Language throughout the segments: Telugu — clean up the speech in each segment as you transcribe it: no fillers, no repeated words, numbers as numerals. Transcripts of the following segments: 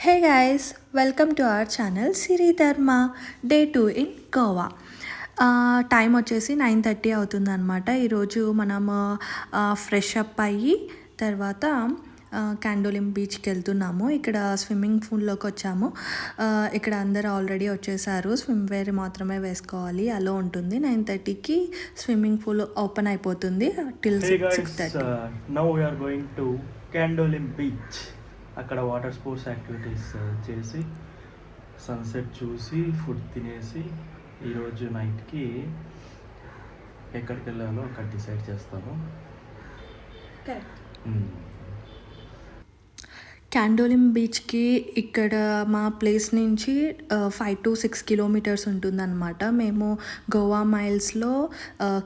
Hey guys, welcome to our channel Siri Dharma Day 2 in Goa. Time వచ్చేసి 9:30 అవుతుందన్నమాట. ఈరోజు మనము ఫ్రెష్ అప్ అయ్యి తర్వాత క్యాండోలిమ్ బీచ్కి వెళ్తున్నాము. ఇక్కడ స్విమ్మింగ్ పూల్లోకి వచ్చాము. ఇక్కడ అందరూ ఆల్రెడీ వచ్చేసారు. స్విమ్ వేర్ మాత్రమే వేసుకోవాలి, అలో ఉంటుంది. 9:30కి స్విమ్మింగ్ పూల్ ఓపెన్ అయిపోతుంది till 6:30. Now we are going to Candolim beach. అక్కడ వాటర్ స్పోర్ట్స్ యాక్టివిటీస్ చేసి సన్సెట్ చూసి ఫుడ్ తినేసి ఈరోజు నైట్కి ఎక్కడికి వెళ్ళాలో అక్కడ డిసైడ్ చేస్తాము. క్యాండోలిమ్ బీచ్కి ఇక్కడ మా ప్లేస్ నుంచి 5 to 6 కిలోమీటర్స్ ఉంటుందన్నమాట. మేము గోవా మైల్స్లో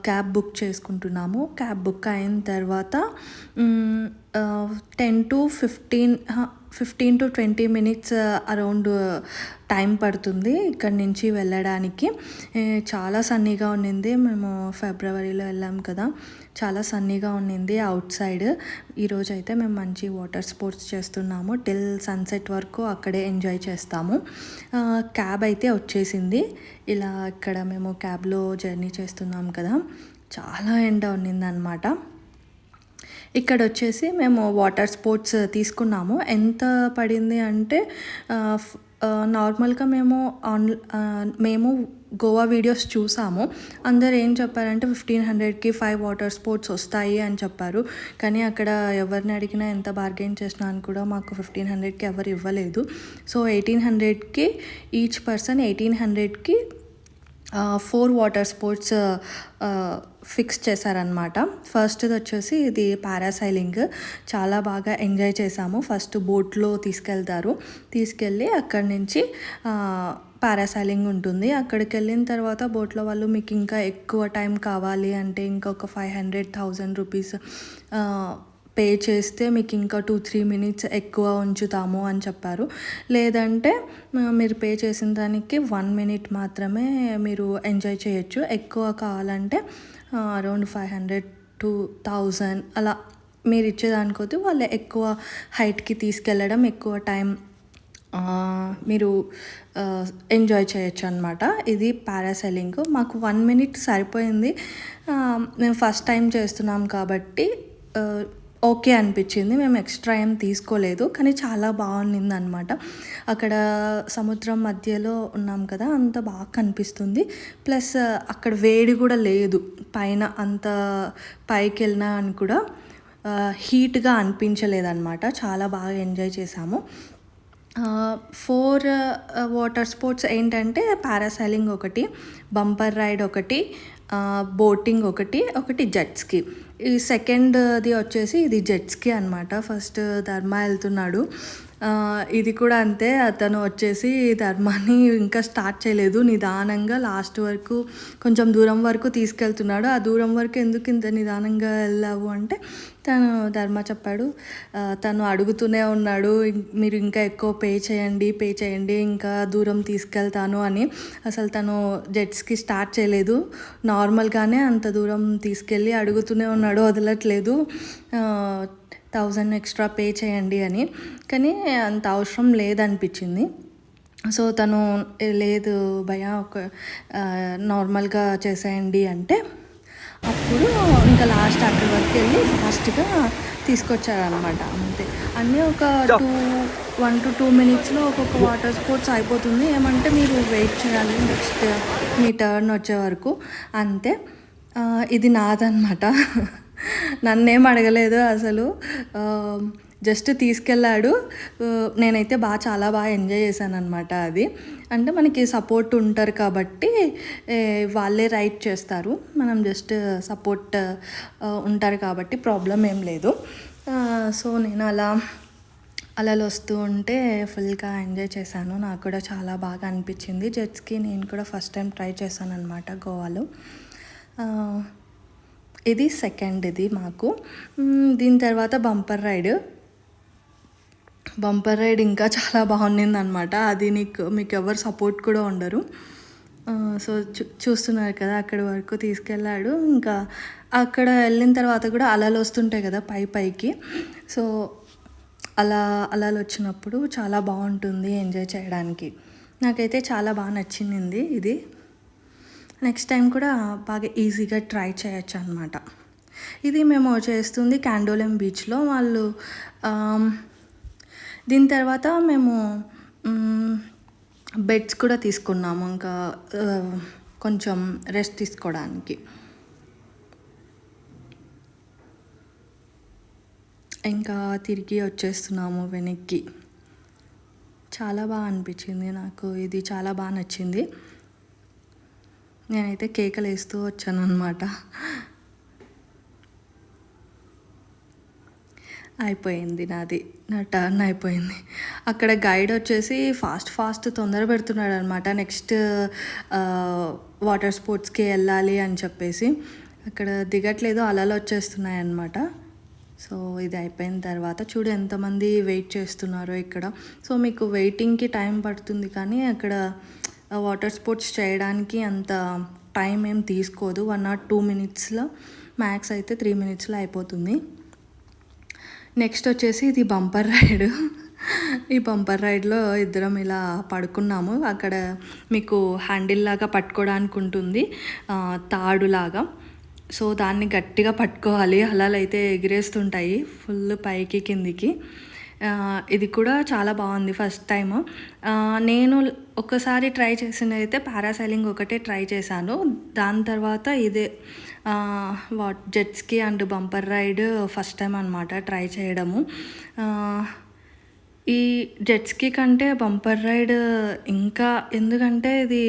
క్యాబ్ బుక్ చేసుకుంటున్నాము. క్యాబ్ బుక్ అయిన తర్వాత 10 to 15 to 20 minutes around time పడుతుంది ఇక్కడి నుంచి వెళ్ళడానికి. చాలా సన్నీగా ఉండింది. మేము ఫిబ్రవరిలో వెళ్ళాం కదా, చాలా సన్నీగా ఉండింది అవుట్ సైడ్. ఈరోజు అయితే మేము మంచి వాటర్ స్పోర్ట్స్ చేస్తున్నాము. టిల్ సన్సెట్ వరకు అక్కడే ఎంజాయ్ చేస్తాము. క్యాబ్ అయితే వచ్చేసింది. ఇలా ఇక్కడ మేము క్యాబ్లో జర్నీ చేస్తున్నాం కదా, చాలా ఎండ ఉన్నిందనమాట. ఇక్కడ వచ్చేసి మేము వాటర్ స్పోర్ట్స్ తీసుకున్నాము. ఎంత పడింది అంటే నార్మల్గా మేము గోవా వీడియోస్ చూసాము. అందరు ఏం చెప్పారంటే 1500కి 5 వాటర్ స్పోర్ట్స్ వస్తాయి అని చెప్పారు. కానీ అక్కడ ఎవరిని అడిగినా ఎంత బార్గెన్ చేసినా అని కూడా మాకు 1500కి ఎవరు ఇవ్వలేదు. సో 1800కి ఈచ్ పర్సన్ 1800కి 4 వాటర్ స్పోర్ట్స్ ఫిక్స్ చేశారనమాట. ఫస్ట్ది వచ్చేసి ఇది పారాసైలింగ్. చాలా బాగా ఎంజాయ్ చేసాము. ఫస్ట్ బోట్లో తీసుకెళ్ళి అక్కడి నుంచి పారాసైలింగ్ ఉంటుంది. అక్కడికి వెళ్ళిన తర్వాత బోట్లో వాళ్ళు మీకు ఇంకా ఎక్కువ టైం కావాలి అంటే ఇంకొక 500,000 రూపీస్ పే చేస్తే మీకు ఇంకా 2-3 మినిట్స్ ఎక్కువ ఉంచుతాము అని చెప్పారు. లేదంటే మీరు పే చేసిన దానికి 1 మినిట్ మాత్రమే మీరు ఎంజాయ్ చేయొచ్చు. ఎక్కువ కావాలంటే అరౌండ్ 500 to 1000 అలా మీరు ఇచ్చేదానికొద్ది వాళ్ళు ఎక్కువ హైట్కి తీసుకెళ్ళడం, ఎక్కువ టైం మీరు ఎంజాయ్ చేయొచ్చు అనమాట. ఇది పారాసైలింగ్. మాకు 1 మినిట్ సరిపోయింది. మేము ఫస్ట్ టైం చేస్తున్నాం కాబట్టి ఓకే అనిపించింది. మేము ఎక్స్ట్రా ఏం తీసుకోలేదు, కానీ చాలా బాగుంది అనమాట. అక్కడ సముద్రం మధ్యలో ఉన్నాం కదా, అంత బాగా కనిపిస్తుంది. ప్లస్ అక్కడ వేడి కూడా లేదు. పైన అంత పైకి వెళ్ళినా అని కూడా హీట్గా అనిపించలేదన్నమాట. చాలా బాగా ఎంజాయ్ చేసాము. 4 వాటర్ స్పోర్ట్స్ ఏంటంటే పారాసైలింగ్ ఒకటి, బంపర్ రైడ్ ఒకటి, బోటింగ్ ఒకటి జెట్స్కి. ఈ సెకండ్ది వచ్చేసి ఇది జెట్స్కి అనమాట. ఫస్ట్ ధర్మ వెళ్తున్నాడు. ఇది కూడా అంతే. అతను వచ్చేసి ధర్మాన్ని ఇంకా స్టార్ట్ చేయలేదు. నిదానంగా లాస్ట్ వరకు కొంచెం దూరం వరకు తీసుకెళ్తున్నాడు. ఆ దూరం వరకు ఎందుకు ఇంత నిదానంగా వెళ్ళావు అంటే ధర్మ చెప్పాడు. తను అడుగుతూనే ఉన్నాడు, మీరు ఇంకా ఎక్కువ పే చేయండి ఇంకా దూరం తీసుకెళ్తాను అని. అసలు తను జెట్స్కి స్టార్ట్ చేయలేదు. నార్మల్గానే అంత దూరం తీసుకెళ్ళి అడుగుతూనే ఉన్నాడు, వదలట్లేదు 1000 ఎక్స్ట్రా పే చేయండి అని. కానీ అంత అవసరం లేదనిపించింది. సో తను లేదు భయ్యా ఒక నార్మల్గా చేసేయండి అంటే అప్పుడు ఇంకా లాస్ట్ అక్కడి వరకు వెళ్ళి ఫాస్ట్గా తీసుకొచ్చారనమాట. అంతే. అన్నీ ఒక 1 to 2 మినిట్స్లో ఒక్కొక్క వాటర్ స్పోర్ట్స్ అయిపోతుంది. ఏమంటే మీరు వెయిట్ చేయాలి నెక్స్ట్ మీ టర్న్ వచ్చే వరకు, అంతే. ఇది నాదనమాట. నన్నేం అడగలేదు అసలు, జస్ట్ తీసుకెళ్ళాడు. నేనైతే చాలా బాగా ఎంజాయ్ చేశాను అనమాట. అది అంటే మనకి సపోర్ట్ ఉంటారు కాబట్టి వాళ్ళే రైడ్ చేస్తారు, మనం జస్ట్ సపోర్ట్ ఉంటారు కాబట్టి ప్రాబ్లం ఏం లేదు. సో నేను అలలు వస్తూ ఉంటే ఫుల్గా ఎంజాయ్ చేశాను. నాకు కూడా చాలా బాగా అనిపించింది. జెట్స్కి నేను కూడా ఫస్ట్ టైం ట్రై చేశాను అనమాట గోవాలో. ఇది సెకండ్ది మాకు. దీని తర్వాత బంపర్ రైడ్ ఇంకా చాలా బాగుంది అనమాట. అది మీకు ఎవరు సపోర్ట్ కూడా ఉండరు. సో చూస్తున్నారు కదా, అక్కడి వరకు తీసుకెళ్ళాడు. ఇంకా అక్కడ వెళ్ళిన తర్వాత కూడా అలలు వస్తుంటాయి కదా పైకి. సో అలలు వచ్చినప్పుడు చాలా బాగుంటుంది ఎంజాయ్ చేయడానికి. నాకైతే చాలా బాగా నచ్చింది ఇది. నెక్స్ట్ టైం కూడా బాగా ఈజీగా ట్రై చేయొచ్చు అనమాట. ఇది మేము చేస్తుంది క్యాండోలిమ్ బీచ్లో. వాళ్ళు దీని తర్వాత మేము బెడ్స్ కూడా తీసుకున్నాము, ఇంకా కొంచెం రెస్ట్ తీసుకోవడానికి. ఇంకా తిరిగి వచ్చేస్తున్నాము వెనక్కి. చాలా బాగా అనిపించింది నాకు, ఇది చాలా బాగా నచ్చింది. నేనైతే కేకలు వేస్తూ వచ్చాను అనమాట. అయిపోయింది నా టర్న్ అయిపోయింది. అక్కడ గైడ్ వచ్చేసి ఫాస్ట్ తొందర పెడుతున్నాడు అనమాట. నెక్స్ట్ వాటర్ స్పోర్ట్స్కి వెళ్ళాలి అని చెప్పేసి అక్కడ దిగట్లేదు, అలలు వచ్చేస్తున్నాయి అన్నమాట. సో ఇది అయిపోయిన తర్వాత చూడు ఎంతమంది వెయిట్ చేస్తున్నారో ఇక్కడ. సో మీకు వెయిటింగ్కి టైం పడుతుంది, కానీ అక్కడ వాటర్ స్పోర్ట్స్ చేయడానికి అంత టైం ఏం తీసుకోదు. 1 or 2 minutesలో, మ్యాక్స్ అయితే 3 minutesలో అయిపోతుంది. నెక్స్ట్ వచ్చేసి ఇది బంపర్ రైడ్. ఈ బంపర్ రైడ్లో ఇద్దరం ఇలా పడుకున్నాము. అక్కడ మీకు హ్యాండిల్ లాగా పట్టుకోవడానికి ఉంటుంది, తాడులాగా. సో దాన్ని గట్టిగా పట్టుకోవాలి, అలలు అయితే ఎగిరేస్తుంటాయి ఫుల్ పైకి కిందికి. ఇది కూడా చాలా బాగుంది. ఫస్ట్ టైం నేను ఒకసారి ట్రై చేసింది అయితే పారాసైలింగ్ ఒకటే ట్రై చేశాను. దాని తర్వాత ఇదే jet ski and bumper ride first time అనమాట ట్రై చేయడము. ఈ జెట్స్కి కంటే బంపర్ రైడ్ ఇంకా, ఎందుకంటే ఇది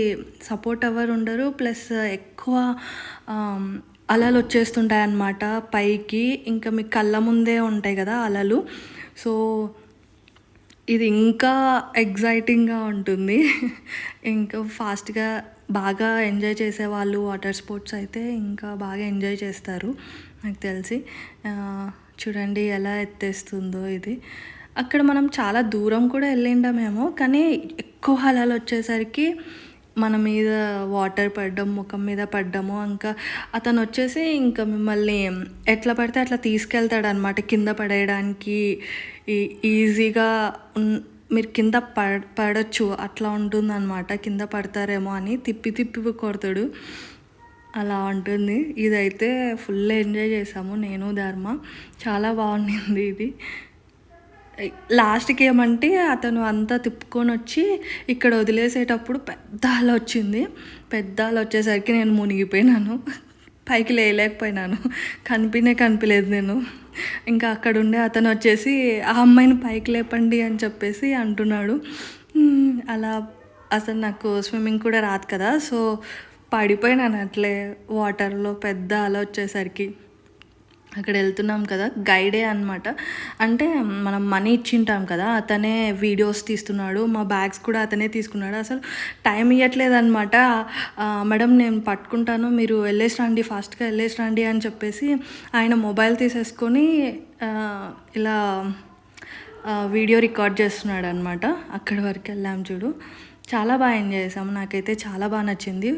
సపోర్ట్ ఎవరు ఉండరు, ప్లస్ ఎక్కువ అలలు వచ్చేస్తుంటాయి అన్నమాట పైకి. ఇంకా మీ కళ్ళ ముందే ఉంటాయి కదా అలలు. సో ఇది ఇంకా ఎగ్జైటింగ్గా ఉంటుంది. ఇంకా ఫాస్ట్గా బాగా ఎంజాయ్ చేసేవాళ్ళు వాటర్ స్పోర్ట్స్ అయితే ఇంకా బాగా ఎంజాయ్ చేస్తారు నాకు తెలిసి. చూడండి ఎలా ఎత్తేస్తుందో ఇది. అక్కడ మనం చాలా దూరం కూడా వెళ్ళిండామేమో, కానీ ఎక్కువ అలలు వచ్చేసరికి మన మీద వాటర్ పడ్డం, ముఖం మీద పడ్డము. ఇంకా అతను వచ్చేసి ఇంకా మిమ్మల్ని ఎట్లా పడితే అట్లా తీసుకెళ్తాడు అనమాట కింద పడేయడానికి. ఈజీగా మీరు కింద పడచ్చు అట్లా ఉంటుందన్నమాట. కింద పడతారేమో అని తిప్పి కొడతాడు, అలా ఉంటుంది. ఇదైతే ఫుల్ ఎంజాయ్ చేసాము నేను, ధర్మ. చాలా బాగుండింది ఇది. లాస్ట్కి ఏమంటే అతను అంతా తిప్పుకొని వచ్చి ఇక్కడ వదిలేసేటప్పుడు పెద్ద అల వచ్చింది. పెద్ద అల వచ్చేసరికి నేను మునిగిపోయినాను, పైకి లేయలేకపోయినాను, కనిపించలేదు నేను. ఇంకా అక్కడ ఉండే అతను వచ్చేసి ఆ అమ్మాయిని పైకి లేపండి అని చెప్పేసి అంటున్నాడు. అలా అసలు నాకు స్విమ్మింగ్ కూడా రాదు కదా, సో పడిపోయినాను అట్లే వాటర్లో పెద్ద అల వచ్చేసరికి. అక్కడ వెళ్తున్నాం కదా, గైడే అనమాట. అంటే మనం మనీ ఇచ్చింటాం కదా, అతనే వీడియోస్ తీస్తున్నాడు, మా బ్యాగ్స్ కూడా అతనే తీసుకున్నాడు. అసలు టైం ఇవ్వట్లేదు అనమాట. మేడం నేను పట్టుకుంటాను, మీరు వెళ్ళేసి రండి, ఫాస్ట్గా వెళ్ళేసి రండి అని చెప్పేసి ఆయన మొబైల్ తీసేసుకొని ఇలా వీడియో రికార్డ్ చేస్తున్నాడు అనమాట. అక్కడి వరకు వెళ్ళాం చూడు. చాలా బాగా ఎంజాయ్ చేసాము, నాకైతే చాలా బాగా నచ్చింది.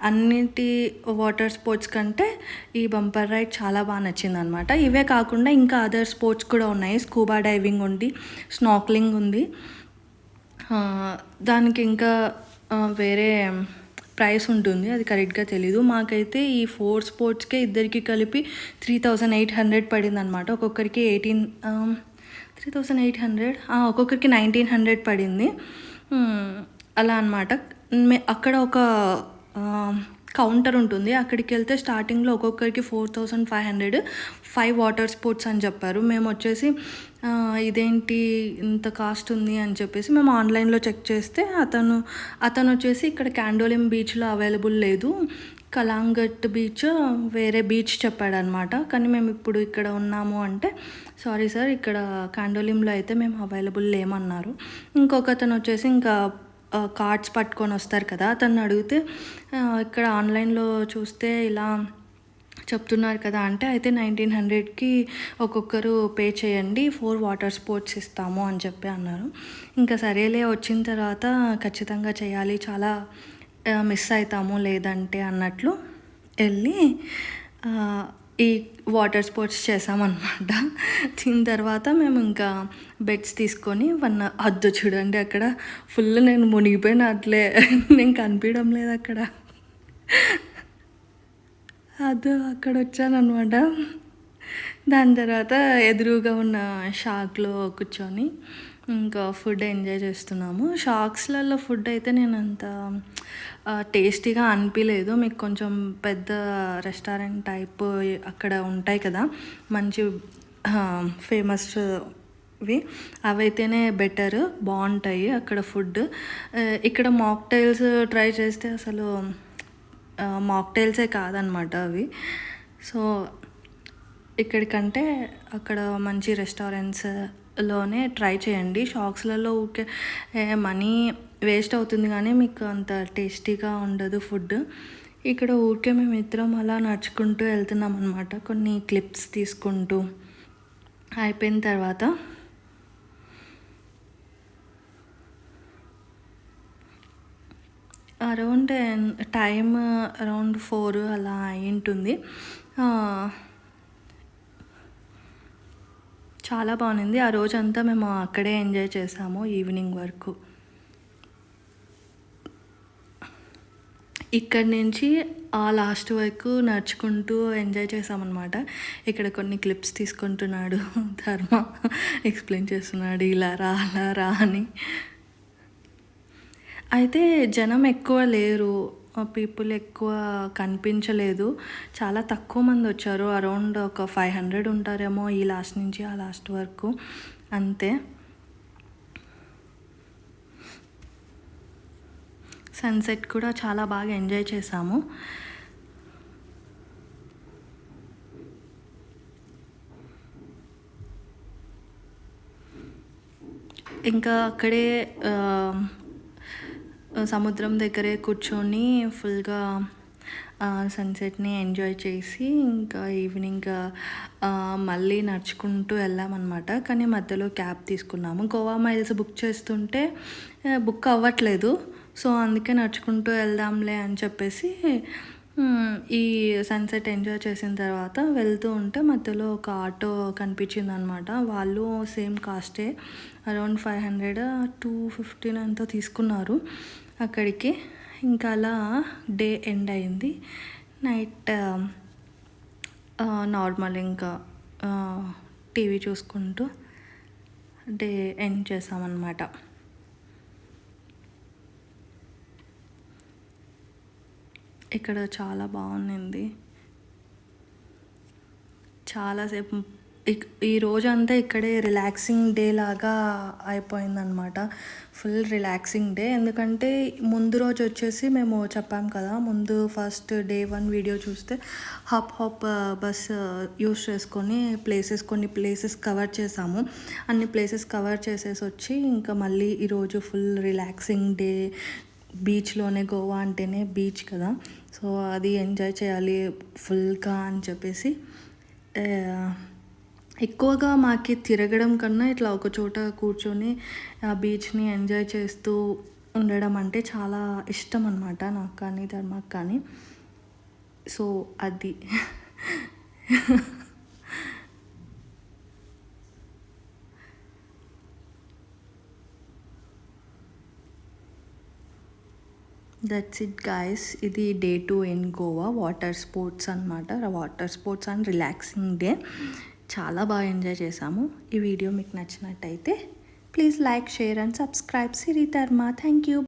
అన్నిటి వాటర్ స్పోర్ట్స్ కంటే ఈ బంపర్ రైడ్ చాలా బాగా నచ్చింది అనమాట. ఇవే కాకుండా ఇంకా అదర్ స్పోర్ట్స్ కూడా ఉన్నాయి. స్కూబా డైవింగ్ ఉంది, స్నార్క్లింగ్ ఉంది. దానికి ఇంకా వేరే ప్రైస్ ఉంటుంది, అది కరెక్ట్గా తెలీదు. మాకైతే ఈ 4 స్పోర్ట్స్కే ఇద్దరికి కలిపి 3800 పడింది అనమాట. ఒక్కొక్కరికి 3800, ఒక్కొక్కరికి 1900 పడింది. అలా అనమాట. అక్కడ ఒక కౌంటర్ ఉంటుంది, అక్కడికి వెళ్తే స్టార్టింగ్లో ఒక్కొక్కరికి 4500 5 వాటర్ స్పోర్ట్స్ అని చెప్పారు. మేము వచ్చేసి ఇదేంటి ఇంత కాస్ట్ ఉంది అని చెప్పేసి మేము ఆన్లైన్లో చెక్ చేస్తే అతను వచ్చేసి ఇక్కడ క్యాండోలిమ్ బీచ్లో అవైలబుల్ లేదు, కలాంగట్ బీచ్ వేరే బీచ్ చెప్పాడనమాట. కానీ మేము ఇప్పుడు ఇక్కడ ఉన్నాము అంటే, సారీ సార్ ఇక్కడ క్యాండోలిమ్లో అయితే మేము అవైలబుల్ లేమన్నారు. ఇంకొక అతను వచ్చేసి ఇంకా కార్డ్స్ పట్టుకొని వస్తారు కదా, అతన్ని అడిగితే ఇక్కడ ఆన్లైన్లో చూస్తే ఇలా చెప్తున్నారు కదా అంటే, అయితే 1900కి ఒక్కొక్కరు పే చేయండి, 4 వాటర్ స్పోర్ట్స్ ఇస్తాము అని చెప్పి అన్నారు. ఇంకా సరేలే వచ్చిన తర్వాత ఖచ్చితంగా చేయాలి, చాలా మిస్ అవుతాము లేదంటే అన్నట్లు వెళ్ళి ఈ వాటర్ స్పోర్ట్స్ చేసామన్నమాట. తిన్న తర్వాత మేము ఇంకా బెడ్స్ తీసుకొని అద్దు చూడండి అక్కడ ఫుల్ నేను మునిగిపోయిన అట్లే నేను కనిపించడం లేదు అక్కడ. అక్కడ వచ్చానమాట. దాని తర్వాత ఎదురుగా ఉన్న షాక్లో కూర్చొని ఇంకా ఫుడ్ ఎంజాయ్ చేస్తున్నాము. షాక్స్లలో ఫుడ్ అయితే నేను అంత టేస్టీగా అనిపించలేదు. మీకు కొంచెం పెద్ద రెస్టారెంట్ టైప్ అక్కడ ఉంటాయి కదా మంచి ఫేమస్వి, అవైతేనే బెటర్, బాగుంటాయి అక్కడ ఫుడ్. ఇక్కడ మాక్టైల్స్ ట్రై చేస్తే అసలు మాక్టైల్సే కాదనమాట అవి. సో ఇక్కడికంటే అక్కడ మంచి రెస్టారెంట్స్లోనే ట్రై చేయండి. షాక్స్లలో ఊరికే మనీ వేస్ట్ అవుతుంది కానీ మీకు అంత టేస్టీగా ఉండదు ఫుడ్. ఇక్కడ ఊరికే మేము ఇద్దరం అలా నడుచుకుంటూ వెళ్తున్నాం అనమాట, కొన్ని క్లిప్స్ తీసుకుంటూ. అయిపోయిన తర్వాత టైం అరౌండ్ 4 అలా అయి ఉంటుంది. చాలా బాగుంది. ఆ రోజంతా మేము అక్కడే ఎంజాయ్ చేసాము ఈవినింగ్ వరకు. ఇక్కడి నుంచి ఆ లాస్ట్ వరకు నడుచుకుంటూ ఎంజాయ్ చేసామన్నమాట. ఇక్కడ కొన్ని క్లిప్స్ తీసుకుంటున్నాడు ధర్మ, ఎక్స్ప్లెయిన్ చేస్తున్నాడు ఇలా రా అలా రా అని. అయితే జనం ఎక్కువ లేరు, పీపుల్ ఎక్కువ కనిపించలేదు, చాలా తక్కువ మంది వచ్చారు. అరౌండ్ ఒక 500 ఉంటారేమో ఈ లాస్ట్ నుంచి ఆ లాస్ట్ వరకు, అంతే. సన్సెట్ కూడా చాలా బాగా ఎంజాయ్ చేసాము. ఇంకా అక్కడే సముద్రం దగ్గరే కూర్చొని ఫుల్గా సన్సెట్ని ఎంజాయ్ చేసి ఇంకా ఈవినింగ్ మళ్ళీ నడుచుకుంటూ వెళ్ళామన్నమాట. కానీ మధ్యలో క్యాబ్ తీసుకున్నాము. గోవా మైల్స్ బుక్ చేస్తుంటే బుక్ అవ్వట్లేదు. సో అందుకే నడుచుకుంటూ వెళ్దాంలే అని చెప్పేసి ఈ సన్సెట్ ఎంజాయ్ చేసిన తర్వాత వెళ్తూ ఉంటే మధ్యలో ఒక ఆటో కనిపించింది అనమాట. వాళ్ళు సేమ్ కాస్టే, అరౌండ్ 500 215 ఎంతో తీసుకున్నారు అక్కడికి. ఇంకా అలా డే ఎండ్ అయింది. నైట్ నార్మల్ ఇంకా టీవీ చూసుకుంటూ డే ఎండ్ చేసామన్నమాట. ఇక్కడ చాలా బాగుంది. చాలాసేపు ఈ రోజంతా ఇక్కడే రిలాక్సింగ్ డే లాగా అయిపోయిందనమాట. Full relaxing day. ఎందుకంటే ముందు రోజు వచ్చేసి మేము చెప్పాం కదా, ముందు ఫస్ట్ డే 1 వీడియో చూస్తే హాప్ బస్ యూస్ చేసుకొని కొన్ని ప్లేసెస్ కవర్ చేసాము. అన్ని ప్లేసెస్ కవర్ చేసేసి వచ్చి ఇంకా మళ్ళీ ఈరోజు ఫుల్ రిలాక్సింగ్ డే. బీచ్లోనే, గోవా అంటేనే బీచ్ కదా, సో అది ఎంజాయ్ చేయాలి ఫుల్గా అని చెప్పేసి ఎక్కువగా మాకు తిరగడం కన్నా ఇట్లా ఒక చోట కూర్చొని ఆ బీచ్ని ఎంజాయ్ చేస్తూ ఉండడం అంటే చాలా ఇష్టం అన్నమాట, నాకు కానీ ధర్మకు కానీ. సో అది దట్స్ ఇట్ గాయస్. ఇది day 2 in Goa water sports అనమాట. Water sports and relaxing day. చాలా బాగా ఎంజాయ్ చేసాము. ఈ వీడియో మీకు నచ్చినట్టయితే please like, share and subscribe. Siri Dharma. Thank you.